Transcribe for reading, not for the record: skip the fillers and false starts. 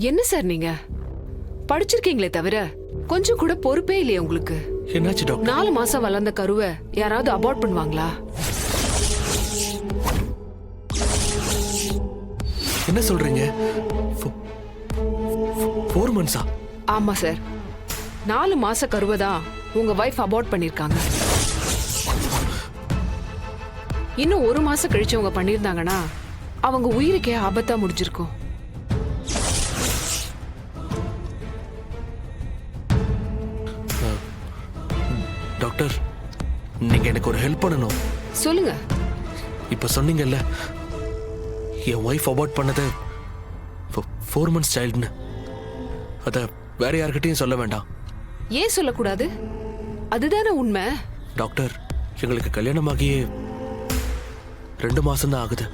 என்ன சார் நீங்க படிச்சிருக்கீங்களே தவிர கொஞ்சம் கூட பொறுப்பே இல்லையே உங்களுக்கு? என்னாச்சு டாக்டர்? 4 மாசம் வளர்ந்த கருவை யாராவது அபார்ட் பண்ணுவாங்களா? என்ன சொல்றீங்க? 4 months? ஆமா சார், 4 மாச கருவை தான் உங்க வைஃப் அபார்ட் பண்ணிருக்காங்க. இன்னும் 1 மாசம் கழிச்சு அவங்க பண்ணிருந்தாங்கன்னா அவங்க உயிருக்கே ஆபத்தா முடிஞ்சிருக்கும். டாக்டர், நீங்க எனக்கு ஒரு ஹெல்ப் பண்ணணும். சொல்லுங்க. இப்ப சொன்னீங்கல்ல என் ஒய்ஃப் அபார்ட் பண்ணது 4 months சைல்டுன்னு, அத வேற யார்கிட்டயும் சொல்ல வேண்டாம். ஏன் சொல்லக்கூடாது? அதுதானே உண்மை. டாக்டர், எங்களுக்கு கல்யாணமாகியே 2 மாசம் தான் ஆகுது.